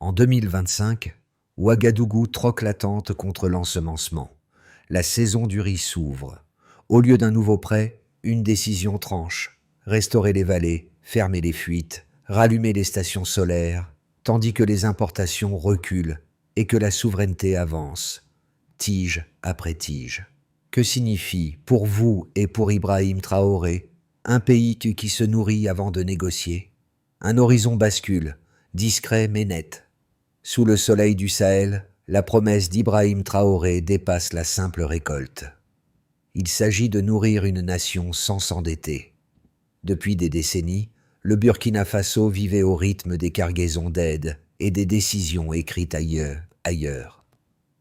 En 2025, Ouagadougou troque l'attente contre l'ensemencement. La saison du riz s'ouvre. Au lieu d'un nouveau prêt, une décision tranche. Restaurer les vallées, fermer les fuites, rallumer les stations solaires, tandis que les importations reculent et que la souveraineté avance, tige après tige. Que signifie, pour vous et pour Ibrahim Traoré, un pays qui se nourrit avant de négocier? Un horizon bascule, discret mais net. Sous le soleil du Sahel, la promesse d'Ibrahim Traoré dépasse la simple récolte. Il s'agit de nourrir une nation sans s'endetter. Depuis des décennies, le Burkina Faso vivait au rythme des cargaisons d'aide et des décisions écrites ailleurs.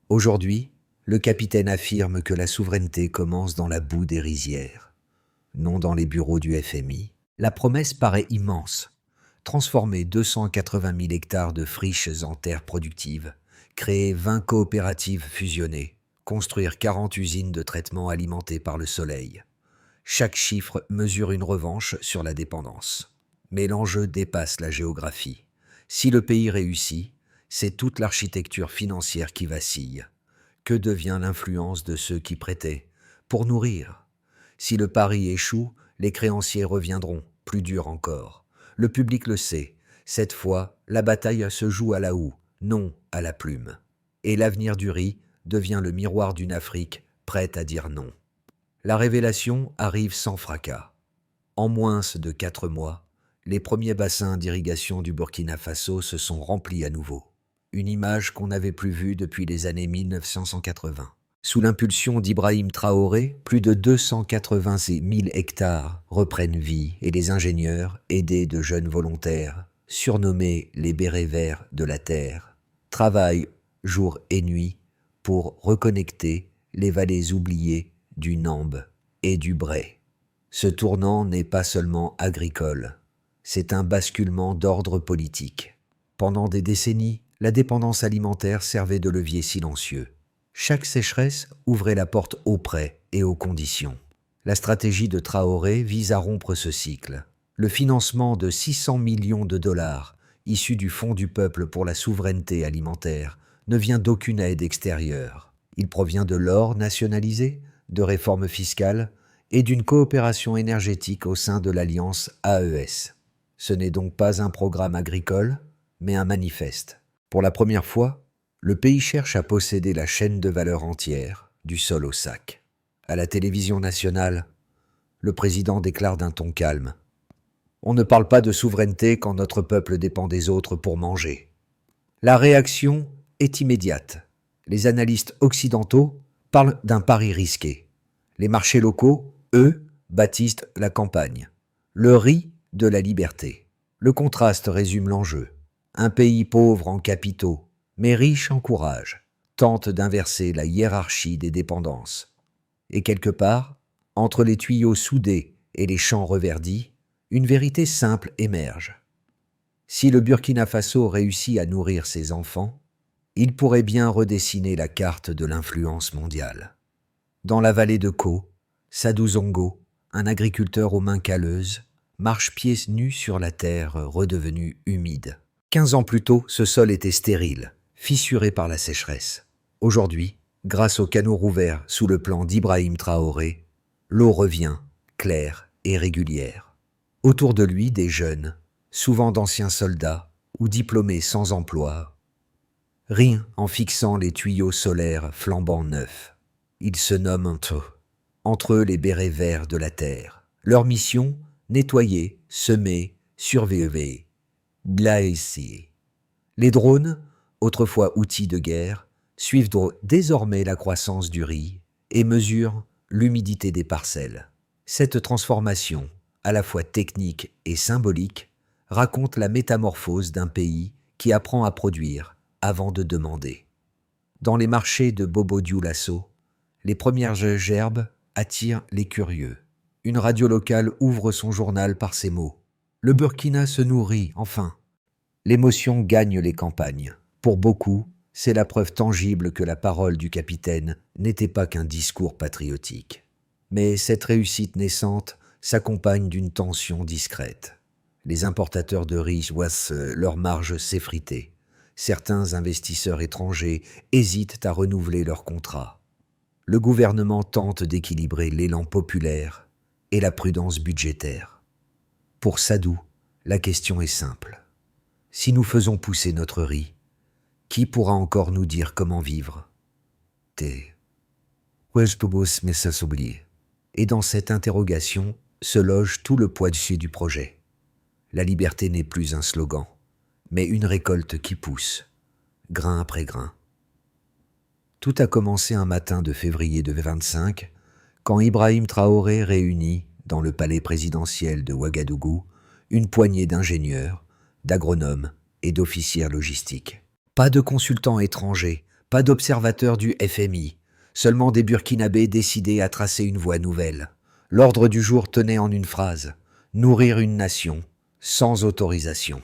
Aujourd'hui, le capitaine affirme que la souveraineté commence dans la boue des rizières, non dans les bureaux du FMI. La promesse paraît immense. Transformer 280 000 hectares de friches en terres productives, créer 20 coopératives fusionnées, construire 40 usines de traitement alimentées par le soleil. Chaque chiffre mesure une revanche sur la dépendance. Mais l'enjeu dépasse la géographie. Si le pays réussit, c'est toute l'architecture financière qui vacille. Que devient l'influence de ceux qui prêtaient pour nourrir? Si le pari échoue, les créanciers reviendront, plus durs encore. Le public le sait. Cette fois, la bataille se joue à la houe, non à la plume. Et l'avenir du riz devient le miroir d'une Afrique prête à dire non. La révélation arrive sans fracas. En moins de 4 mois, les premiers bassins d'irrigation du Burkina Faso se sont remplis à nouveau. Une image qu'on n'avait plus vue depuis les années 1980. Sous l'impulsion d'Ibrahim Traoré, plus de 280 000 hectares reprennent vie et les ingénieurs, aidés de jeunes volontaires, surnommés les bérets verts de la terre, travaillent jour et nuit pour reconnecter les vallées oubliées du Nambe et du Bré. Ce tournant n'est pas seulement agricole, c'est un basculement d'ordre politique. Pendant des décennies, la dépendance alimentaire servait de levier silencieux. Chaque sécheresse ouvrait la porte aux prêts et aux conditions. La stratégie de Traoré vise à rompre ce cycle. Le financement de 600 millions de dollars, issu du Fonds du peuple pour la souveraineté alimentaire, ne vient d'aucune aide extérieure. Il provient de l'or nationalisé, de réformes fiscales et d'une coopération énergétique au sein de l'alliance AES. Ce n'est donc pas un programme agricole, mais un manifeste. Pour la première fois, le pays cherche à posséder la chaîne de valeur entière, du sol au sac. À la télévision nationale, le président déclare d'un ton calme : « On ne parle pas de souveraineté quand notre peuple dépend des autres pour manger. » La réaction est immédiate. Les analystes occidentaux parlent d'un pari risqué. Les marchés locaux, eux, baptisent la campagne. Le riz de la liberté. Le contraste résume l'enjeu. Un pays pauvre en capitaux, mais riche en courage, tente d'inverser la hiérarchie des dépendances. Et quelque part, entre les tuyaux soudés et les champs reverdis, une vérité simple émerge. Si le Burkina Faso réussit à nourrir ses enfants, il pourrait bien redessiner la carte de l'influence mondiale. Dans la vallée de Kau, Sadou Zongo, un agriculteur aux mains calleuses, marche pieds nus sur la terre redevenue humide. 15 ans plus tôt, ce sol était stérile, fissuré par la sécheresse. Aujourd'hui, grâce aux canaux rouverts sous le plan d'Ibrahim Traoré, l'eau revient, claire et régulière. Autour de lui, des jeunes, souvent d'anciens soldats ou diplômés sans emploi, rient en fixant les tuyaux solaires flambant neufs. Ils se nomment entre eux les bérets verts de la terre. Leur mission, nettoyer, semer, surveiller, blaiser. Les drones, autrefois outils de guerre, suivent désormais la croissance du riz et mesurent l'humidité des parcelles. Cette transformation, à la fois technique et symbolique, raconte la métamorphose d'un pays qui apprend à produire avant de demander. Dans les marchés de Bobo-Dioulasso, les premières gerbes attirent les curieux. Une radio locale ouvre son journal par ces mots : « Le Burkina se nourrit, enfin !» L'émotion gagne les campagnes. Pour beaucoup, c'est la preuve tangible que la parole du capitaine n'était pas qu'un discours patriotique. Mais cette réussite naissante s'accompagne d'une tension discrète. Les importateurs de riz voient leurs marges s'effriter. Certains investisseurs étrangers hésitent à renouveler leurs contrats. Le gouvernement tente d'équilibrer l'élan populaire et la prudence budgétaire. Pour Sadou, la question est simple. Si nous faisons pousser notre riz, qui pourra encore nous dire comment vivre? Et dans cette interrogation se loge tout le poids du projet. La liberté n'est plus un slogan, mais une récolte qui pousse, grain après grain. Tout a commencé un matin de février 2025, quand Ibrahim Traoré réunit, dans le palais présidentiel de Ouagadougou, une poignée d'ingénieurs, d'agronomes et d'officiers logistiques. Pas de consultants étrangers, pas d'observateurs du FMI, seulement des Burkinabés décidés à tracer une voie nouvelle. L'ordre du jour tenait en une phrase : nourrir une nation, sans autorisation.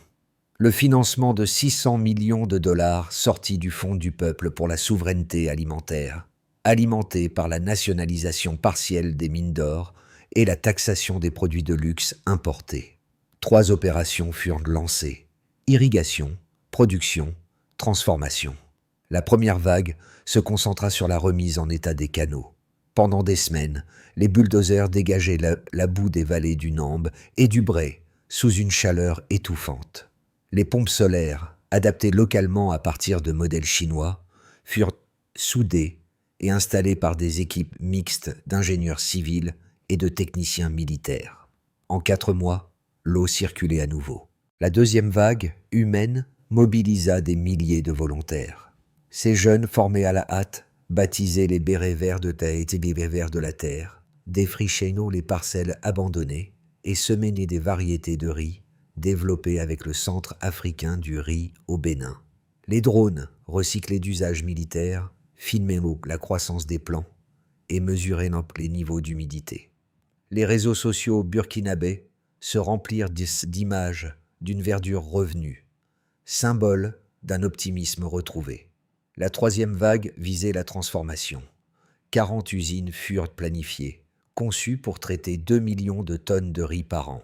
Le financement de 600 millions de dollars sortis du Fonds du peuple pour la souveraineté alimentaire, alimenté par la nationalisation partielle des mines d'or et la taxation des produits de luxe importés. 3 opérations furent lancées : irrigation, production, transformation. La première vague se concentra sur la remise en état des canaux. Pendant des semaines, les bulldozers dégageaient la boue des vallées du Nambe et du Bray sous une chaleur étouffante. Les pompes solaires, adaptées localement à partir de modèles chinois, furent soudées et installées par des équipes mixtes d'ingénieurs civils et de techniciens militaires. En 4 mois, l'eau circulait à nouveau. La deuxième vague, humaine, mobilisa des milliers de volontaires. Ces jeunes formés à la hâte, baptisés les bérets verts de terre et les bérets verts de la terre, défrichaient les parcelles abandonnées et semaient des variétés de riz développées avec le Centre africain du riz au Bénin. Les drones, recyclés d'usage militaire, filmaient la croissance des plants et mesuraient les niveaux d'humidité. Les réseaux sociaux burkinabés se remplirent d'images d'une verdure revenue, symbole d'un optimisme retrouvé. La troisième vague visait la transformation. 40 usines furent planifiées, conçues pour traiter 2 millions de tonnes de riz par an.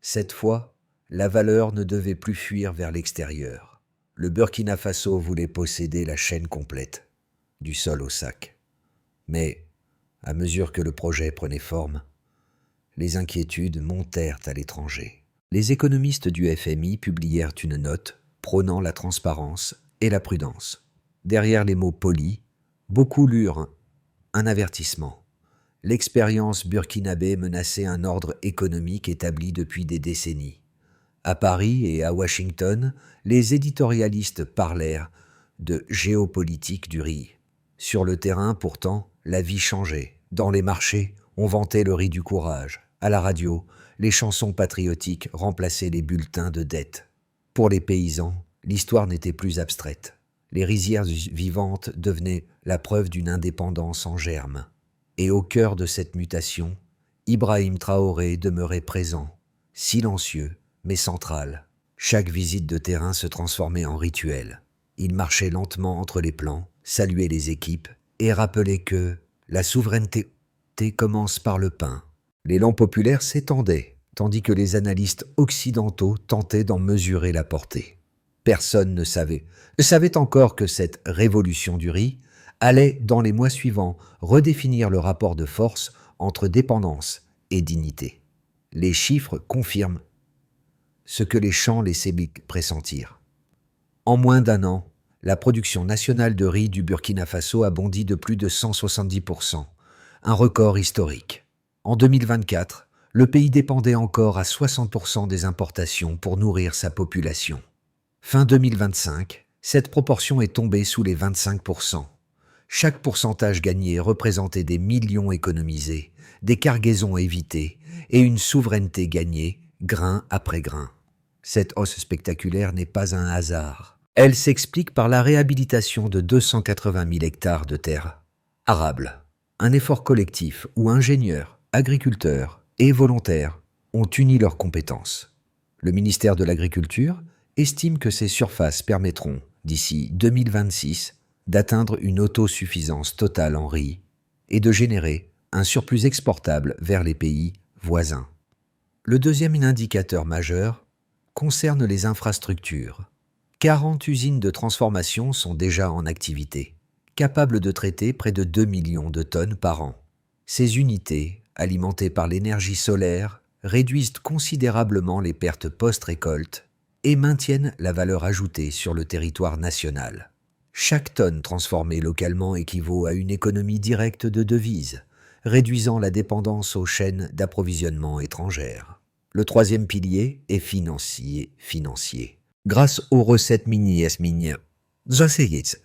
Cette fois, la valeur ne devait plus fuir vers l'extérieur. Le Burkina Faso voulait posséder la chaîne complète, du sol au sac. Mais, à mesure que le projet prenait forme, les inquiétudes montèrent à l'étranger. Les économistes du FMI publièrent une note prônant la transparence et la prudence. Derrière les mots polis, beaucoup lurent un avertissement. L'expérience burkinabé menaçait un ordre économique établi depuis des décennies. À Paris et à Washington, les éditorialistes parlèrent de géopolitique du riz. Sur le terrain, pourtant, la vie changeait. Dans les marchés, on vantait le riz du courage. À la radio, les chansons patriotiques remplaçaient les bulletins de dette. Pour les paysans, l'histoire n'était plus abstraite. Les rizières vivantes devenaient la preuve d'une indépendance en germe. Et au cœur de cette mutation, Ibrahim Traoré demeurait présent, silencieux, mais central. Chaque visite de terrain se transformait en rituel. Il marchait lentement entre les plants, saluait les équipes et rappelait que la souveraineté commence par le pain. L'élan populaire s'étendait, tandis que les analystes occidentaux tentaient d'en mesurer la portée. Personne ne savait encore que cette révolution du riz allait, dans les mois suivants, redéfinir le rapport de force entre dépendance et dignité. Les chiffres confirment ce que les champs laissaient pressentir. En moins d'1 an, la production nationale de riz du Burkina Faso a bondi de plus de 170%, un record historique. En 2024, le pays dépendait encore à 60% des importations pour nourrir sa population. Fin 2025, cette proportion est tombée sous les 25%. Chaque pourcentage gagné représentait des millions économisés, des cargaisons évitées et une souveraineté gagnée, grain après grain. Cette hausse spectaculaire n'est pas un hasard. Elle s'explique par la réhabilitation de 280 000 hectares de terres arables. Un effort collectif où ingénieurs, agriculteurs et volontaires ont uni leurs compétences. Le ministère de l'Agriculture estime que ces surfaces permettront, d'ici 2026, d'atteindre une autosuffisance totale en riz et de générer un surplus exportable vers les pays voisins. Le deuxième indicateur majeur concerne les infrastructures. 40 usines de transformation sont déjà en activité, capables de traiter près de 2 millions de tonnes par an. Ces unités, alimentées par l'énergie solaire, réduisent considérablement les pertes post-récolte et maintiennent la valeur ajoutée sur le territoire national. Chaque tonne transformée localement équivaut à une économie directe de devises, réduisant la dépendance aux chaînes d'approvisionnement étrangères. Le troisième pilier est financier. Grâce aux recettes minières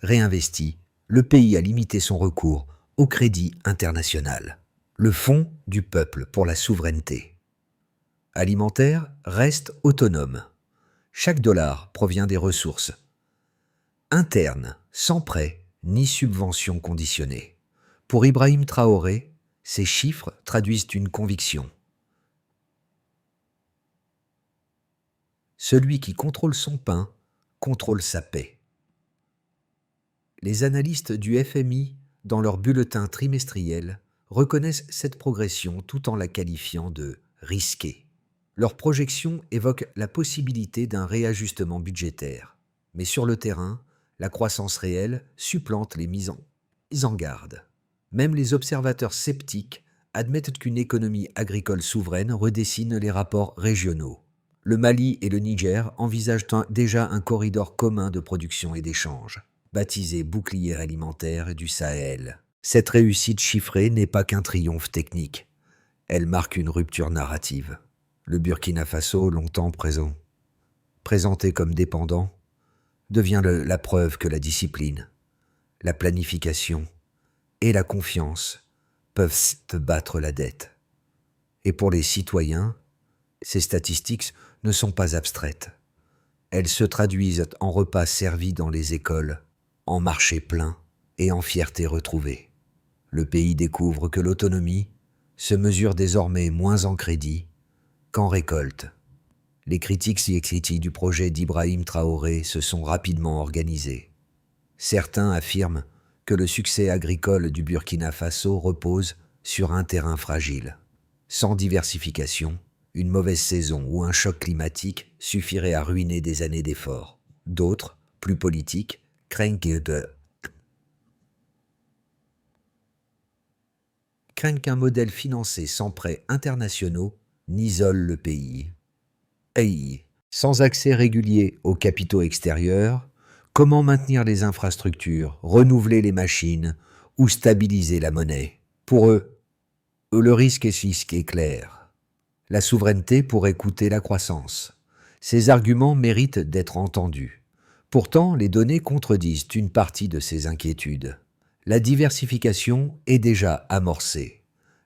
réinvesties, le pays a limité son recours au crédit international. Le Fonds du peuple pour la souveraineté alimentaire reste autonome. Chaque dollar provient des ressources internes, sans prêt ni subvention conditionnée. Pour Ibrahim Traoré, ces chiffres traduisent une conviction. Celui qui contrôle son pain contrôle sa paix. Les analystes du FMI, dans leur bulletin trimestriel, reconnaissent cette progression tout en la qualifiant de risquée. Leurs projections évoquent la possibilité d'un réajustement budgétaire, mais sur le terrain, la croissance réelle supplante les mises en garde. Même les observateurs sceptiques admettent qu'une économie agricole souveraine redessine les rapports régionaux. Le Mali et le Niger envisagent déjà un corridor commun de production et d'échange, baptisé bouclier alimentaire du Sahel. Cette réussite chiffrée n'est pas qu'un triomphe technique. Elle marque une rupture narrative. Le Burkina Faso, longtemps présenté comme dépendant, devient la preuve que la discipline, la planification et la confiance peuvent battre la dette. Et pour les citoyens, ces statistiques ne sont pas abstraites. Elles se traduisent en repas servis dans les écoles, en marchés pleins et en fierté retrouvée. Le pays découvre que l'autonomie se mesure désormais moins en crédit qu'en récolte. Les critiques du projet d'Ibrahim Traoré se sont rapidement organisées. Certains affirment que le succès agricole du Burkina Faso repose sur un terrain fragile. Sans diversification, une mauvaise saison ou un choc climatique suffirait à ruiner des années d'efforts. D'autres, plus politiques, craignent qu'un modèle financé sans prêts internationaux n'isole le pays. Sans accès régulier aux capitaux extérieurs, comment maintenir les infrastructures, renouveler les machines ou stabiliser la monnaie? Pour eux, le risque est clair. La souveraineté pourrait coûter la croissance. Ces arguments méritent d'être entendus. Pourtant, les données contredisent une partie de ces inquiétudes. La diversification est déjà amorcée.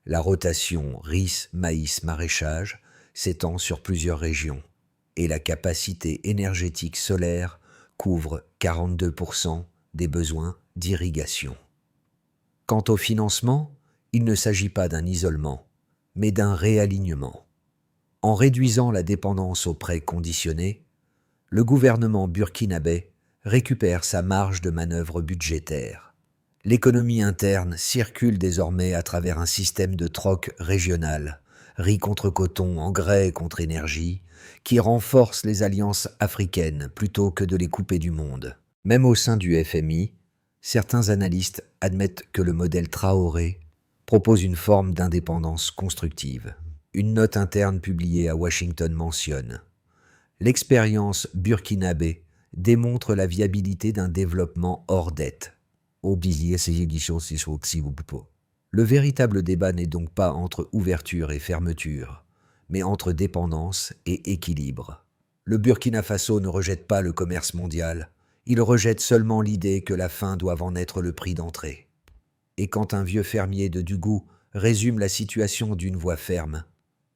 La rotation riz, maïs, maraîchage s'étend sur plusieurs régions et la capacité énergétique solaire couvre 42% des besoins d'irrigation. Quant au financement, il ne s'agit pas d'un isolement, mais d'un réalignement. En réduisant la dépendance aux prêts conditionnés, le gouvernement burkinabé récupère sa marge de manœuvre budgétaire. L'économie interne circule désormais à travers un système de troc régional, riz contre coton, engrais contre énergie, qui renforce les alliances africaines plutôt que de les couper du monde. Même au sein du FMI, certains analystes admettent que le modèle Traoré propose une forme d'indépendance constructive. Une note interne publiée à Washington mentionne « L'expérience burkinabé démontre la viabilité d'un développement hors dette. » Le véritable débat n'est donc pas entre ouverture et fermeture, mais entre dépendance et équilibre. Le Burkina Faso ne rejette pas le commerce mondial, il rejette seulement l'idée que la faim doit en être le prix d'entrée. Et quand un vieux fermier de Dougou résume la situation d'une voix ferme,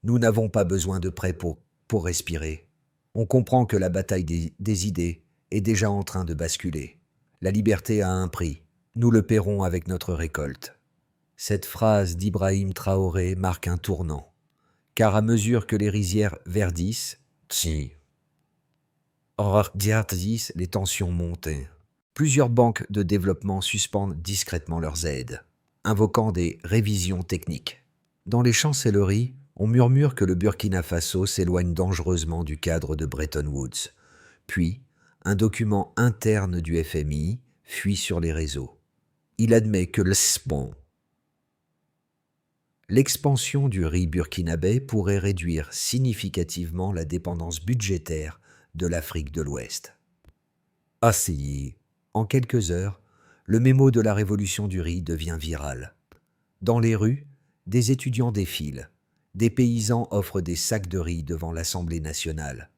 nous n'avons pas besoin de prêt pour respirer. On comprend que la bataille des idées est déjà en train de basculer. La liberté a un prix. Nous le paierons avec notre récolte. Cette phrase d'Ibrahim Traoré marque un tournant, car à mesure que les rizières verdissent, les tensions montent. Plusieurs banques de développement suspendent discrètement leurs aides, invoquant des révisions techniques. Dans les chancelleries, on murmure que le Burkina Faso s'éloigne dangereusement du cadre de Bretton Woods. Puis, Un document interne du FMI fuit sur les réseaux. Il admet que l'expansion du riz burkinabé pourrait réduire significativement la dépendance budgétaire de l'Afrique de l'Ouest. Assis. En quelques heures, le mémo de la révolution du riz devient viral. Dans les rues, des étudiants défilent. Des paysans offrent des sacs de riz devant l'Assemblée nationale,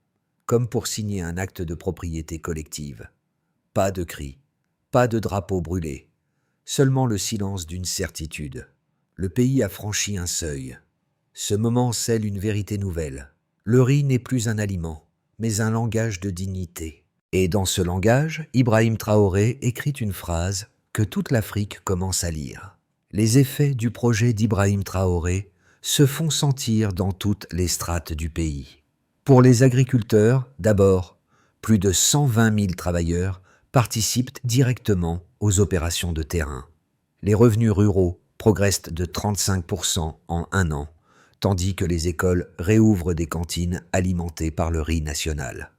comme pour signer un acte de propriété collective. Pas de cris, pas de drapeaux brûlés, seulement le silence d'une certitude. Le pays a franchi un seuil. Ce moment scelle une vérité nouvelle. Le riz n'est plus un aliment, mais un langage de dignité. Et dans ce langage, Ibrahim Traoré écrit une phrase que toute l'Afrique commence à lire. Les effets du projet d'Ibrahim Traoré se font sentir dans toutes les strates du pays. Pour les agriculteurs, d'abord, plus de 120 000 travailleurs participent directement aux opérations de terrain. Les revenus ruraux progressent de 35% en un an, tandis que les écoles réouvrent des cantines alimentées par le riz national.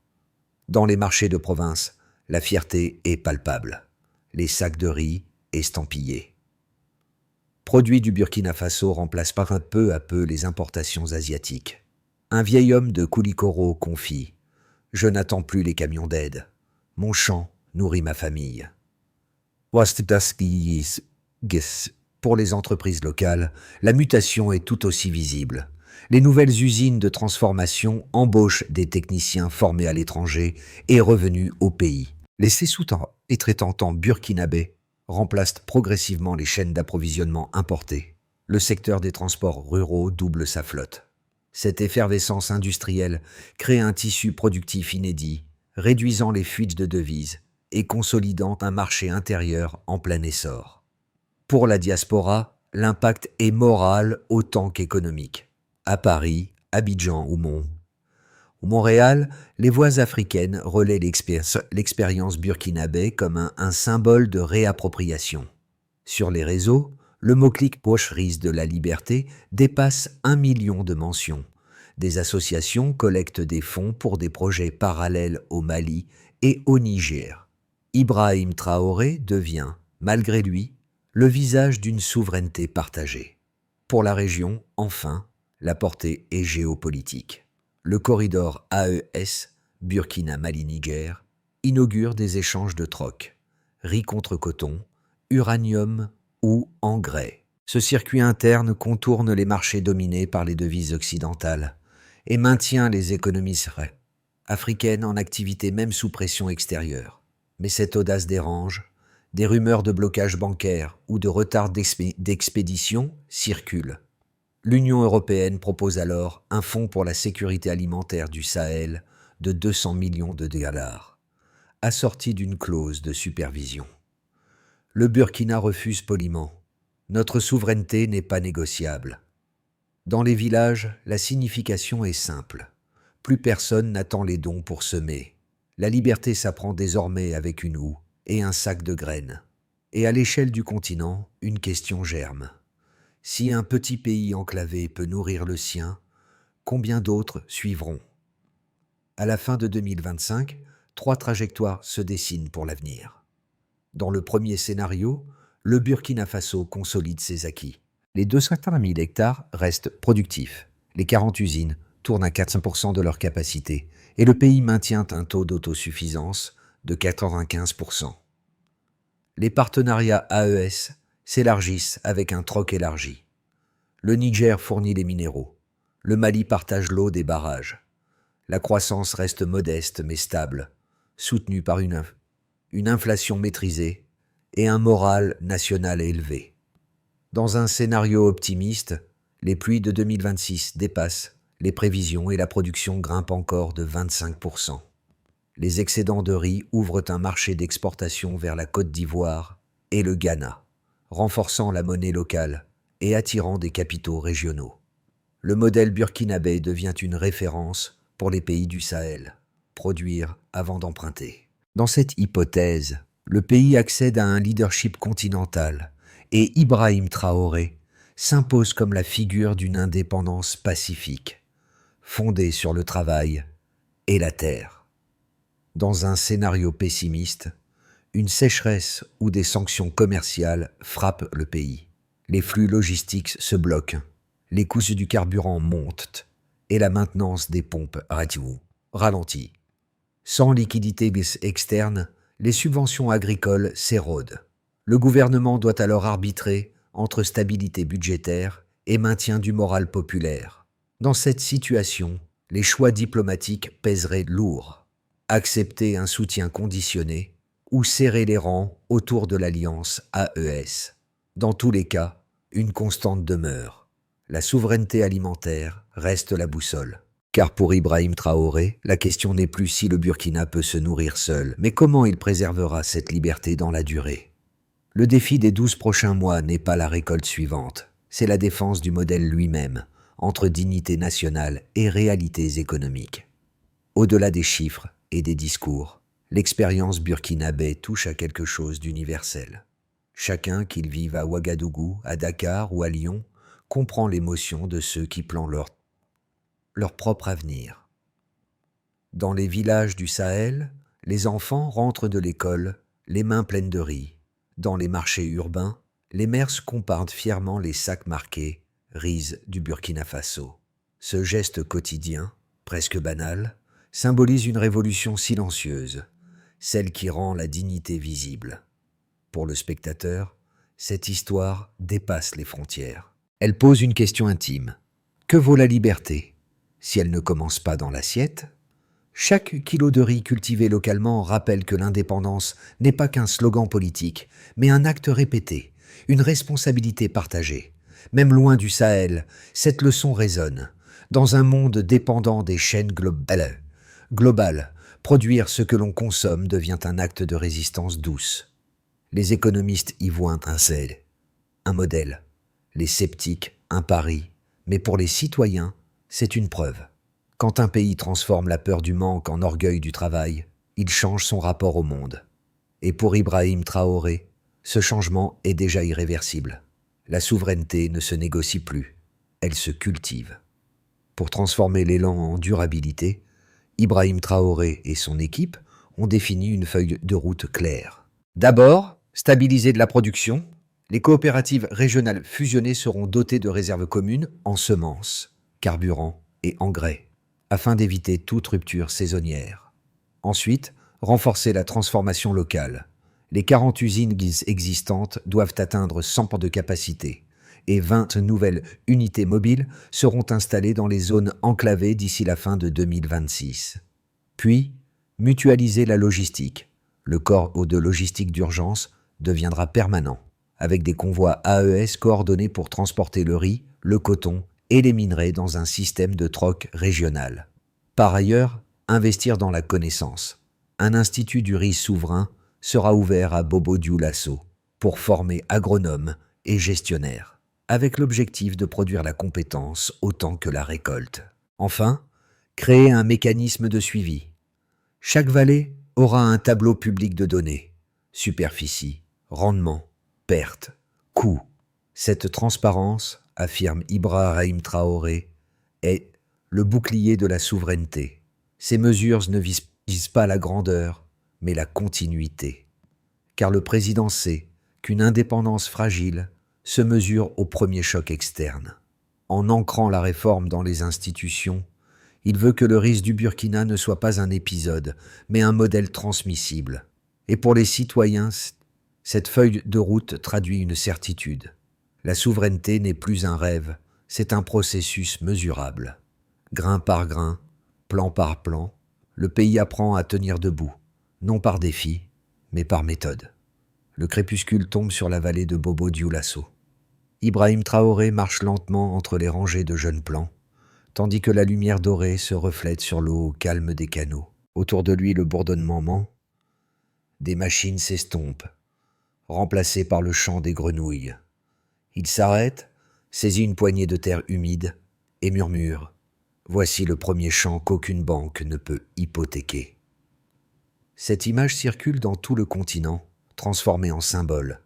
Dans les marchés de province, la fierté est palpable. Les sacs de riz estampillés. Produits du Burkina Faso remplacent par peu à peu les importations asiatiques. Un vieil homme de Koulikoro confie « Je n'attends plus les camions d'aide. Mon champ nourrit ma famille. » Pour les entreprises locales, la mutation est tout aussi visible. Les nouvelles usines de transformation embauchent des techniciens formés à l'étranger et revenus au pays. Les sous-traitants et traitants burkinabés remplacent progressivement les chaînes d'approvisionnement importées. Le secteur des transports ruraux double sa flotte. Cette effervescence industrielle crée un tissu productif inédit, réduisant les fuites de devises et consolidant un marché intérieur en plein essor. Pour la diaspora, l'impact est moral autant qu'économique. À Paris, Abidjan ou Montréal, les voix africaines relaient l'expérience burkinabé comme un symbole de réappropriation. Sur les réseaux, le mot-clic pocherise de la liberté dépasse 1 million de mentions. Des associations collectent des fonds pour des projets parallèles au Mali et au Niger. Ibrahim Traoré devient, malgré lui, le visage d'une souveraineté partagée. Pour la région, enfin, la portée est géopolitique. Le corridor AES, Burkina-Mali-Niger, inaugure des échanges de troc, riz contre coton, uranium ou engrais. Ce circuit interne contourne les marchés dominés par les devises occidentales et maintient les économies africaines en activité même sous pression extérieure. Mais cette audace dérange. Des rumeurs de blocage bancaire ou de retard d'expédition circulent. L'Union européenne propose alors un fonds pour la sécurité alimentaire du Sahel de 200 millions de dollars, assorti d'une clause de supervision. Le Burkina refuse poliment. Notre souveraineté n'est pas négociable. Dans les villages, la signification est simple. Plus personne n'attend les dons pour semer. La liberté s'apprend désormais avec une houe et un sac de graines. Et à l'échelle du continent, une question germe. Si un petit pays enclavé peut nourrir le sien, combien d'autres suivront? À la fin de 2025, 3 trajectoires se dessinent pour l'avenir. Dans le premier scénario, le Burkina Faso consolide ses acquis. Les 280 000 hectares restent productifs. Les 40 usines tournent à 400% de leur capacité et le pays maintient un taux d'autosuffisance de 95%. Les partenariats AES s'élargissent avec un troc élargi. Le Niger fournit les minéraux. Le Mali partage l'eau des barrages. La croissance reste modeste mais stable, soutenue par une inflation maîtrisée et un moral national élevé. Dans un scénario optimiste, les pluies de 2026 dépassent les prévisions et la production grimpe encore de 25%. Les excédents de riz ouvrent un marché d'exportation vers la Côte d'Ivoire et le Ghana, renforçant la monnaie locale et attirant des capitaux régionaux. Le modèle burkinabé devient une référence pour les pays du Sahel, produire avant d'emprunter. Dans cette hypothèse, le pays accède à un leadership continental et Ibrahim Traoré s'impose comme la figure d'une indépendance pacifique, fondée sur le travail et la terre. Dans un scénario pessimiste, une sécheresse ou des sanctions commerciales frappent le pays. Les flux logistiques se bloquent, les coûts du carburant montent et la maintenance des pompes ralentit. Sans liquidité externe, les subventions agricoles s'érodent. Le gouvernement doit alors arbitrer entre stabilité budgétaire et maintien du moral populaire. Dans cette situation, les choix diplomatiques pèseraient lourd. Accepter un soutien conditionné ou serrer les rangs autour de l'alliance AES. Dans tous les cas, une constante demeure. La souveraineté alimentaire reste la boussole. Car pour Ibrahim Traoré, la question n'est plus si le Burkina peut se nourrir seul, mais comment il préservera cette liberté dans la durée. Le défi des 12 prochains mois n'est pas la récolte suivante, c'est la défense du modèle lui-même, entre dignité nationale et réalités économiques. Au-delà des chiffres et des discours, l'expérience burkinabé touche à quelque chose d'universel. Chacun, qu'il vive à Ouagadougou, à Dakar ou à Lyon, comprend l'émotion de ceux qui plantent leur propre avenir. Dans les villages du Sahel, les enfants rentrent de l'école, les mains pleines de riz. Dans les marchés urbains, les mères comparent fièrement les sacs marqués « Riz du Burkina Faso ». Ce geste quotidien, presque banal, symbolise une révolution silencieuse, celle qui rend la dignité visible. Pour le spectateur, cette histoire dépasse les frontières. Elle pose une question intime. Que vaut la liberté si elle ne commence pas dans l'assiette? Chaque kilo de riz cultivé localement rappelle que l'indépendance n'est pas qu'un slogan politique, mais un acte répété, une responsabilité partagée. Même loin du Sahel, cette leçon résonne. Dans un monde dépendant des chaînes globales, produire ce que l'on consomme devient un acte de résistance douce. Les économistes y voient un modèle. Les sceptiques, un pari. Mais pour les citoyens, c'est une preuve. Quand un pays transforme la peur du manque en orgueil du travail, il change son rapport au monde. Et pour Ibrahim Traoré, ce changement est déjà irréversible. La souveraineté ne se négocie plus, elle se cultive. Pour transformer l'élan en durabilité, Ibrahim Traoré et son équipe ont défini une feuille de route claire. D'abord, stabiliser de la production. Les coopératives régionales fusionnées seront dotées de réserves communes en semences, carburant et engrais, afin d'éviter toute rupture saisonnière. Ensuite, renforcer la transformation locale. Les 40 usines existantes doivent atteindre 100 de capacité et 20 nouvelles unités mobiles seront installées dans les zones enclavées d'ici la fin de 2026. Puis, mutualiser la logistique. Le corps de logistique d'urgence deviendra permanent, avec des convois AES coordonnés pour transporter le riz, le coton et les minerais dans un système de troc régional. Par ailleurs, investir dans la connaissance. Un institut du riz souverain sera ouvert à Bobo-Dioulasso pour former agronomes et gestionnaires, avec l'objectif de produire la compétence autant que la récolte. Enfin, créer un mécanisme de suivi. Chaque vallée aura un tableau public de données, superficie, rendement, pertes, coûts. Cette transparence, affirme Ibrahim Traoré, est le bouclier de la souveraineté. Ces mesures ne visent pas la grandeur, mais la continuité. Car le président sait qu'une indépendance fragile se mesure au premier choc externe. En ancrant la réforme dans les institutions, il veut que le risque du Burkina ne soit pas un épisode, mais un modèle transmissible. Et pour les citoyens, cette feuille de route traduit une certitude. La souveraineté n'est plus un rêve, c'est un processus mesurable. Grain par grain, plan par plan, le pays apprend à tenir debout, non par défi, mais par méthode. Le crépuscule tombe sur la vallée de Bobo-Dioulasso. Ibrahim Traoré marche lentement entre les rangées de jeunes plants, tandis que la lumière dorée se reflète sur l'eau calme des canaux. Autour de lui, le bourdonnement ment. Des machines s'estompent, remplacées par le chant des grenouilles. Il s'arrête, saisit une poignée de terre humide et murmure « Voici le premier champ qu'aucune banque ne peut hypothéquer ». Cette image circule dans tout le continent, transformée en symbole.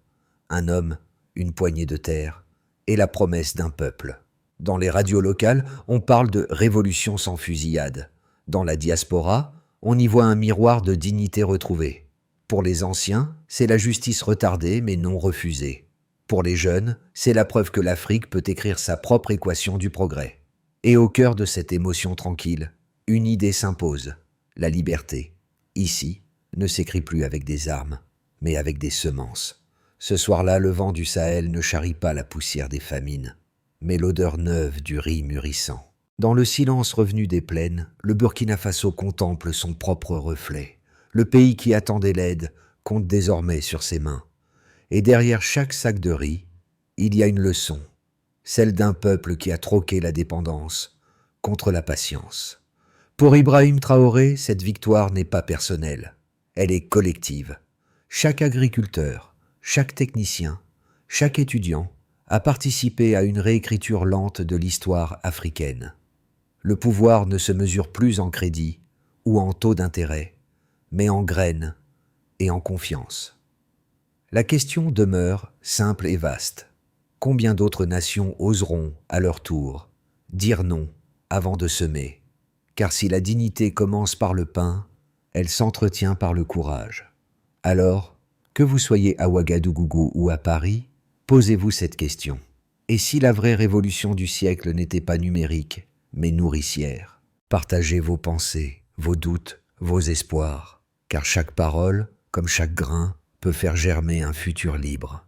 Un homme, une poignée de terre et la promesse d'un peuple. Dans les radios locales, on parle de « révolution sans fusillade ». Dans la diaspora, On y voit un miroir de dignité retrouvée. Pour les anciens, c'est la justice retardée mais non refusée. Pour les jeunes, c'est la preuve que l'Afrique peut écrire sa propre équation du progrès. Et au cœur de cette émotion tranquille, une idée s'impose, la liberté. Ici, ne s'écrit plus avec des armes, mais avec des semences. Ce soir-là, le vent du Sahel ne charrie pas la poussière des famines, mais l'odeur neuve du riz mûrissant. Dans le silence revenu des plaines, le Burkina Faso contemple son propre reflet. Le pays qui attendait l'aide compte désormais sur ses mains. Et derrière chaque sac de riz, il y a une leçon, celle d'un peuple qui a troqué la dépendance contre la patience. Pour Ibrahim Traoré, cette victoire n'est pas personnelle, elle est collective. Chaque agriculteur, chaque technicien, chaque étudiant a participé à une réécriture lente de l'histoire africaine. Le pouvoir ne se mesure plus en crédit ou en taux d'intérêt, mais en graines et en confiance. La question demeure simple et vaste. Combien d'autres nations oseront, à leur tour, dire non avant de semer? Car si la dignité commence par le pain, elle s'entretient par le courage. Alors, que vous soyez à Ouagadougou ou à Paris, posez-vous cette question. Et si la vraie révolution du siècle n'était pas numérique, mais nourricière? Partagez vos pensées, vos doutes, vos espoirs, car chaque parole, comme chaque grain, peut faire germer un futur libre.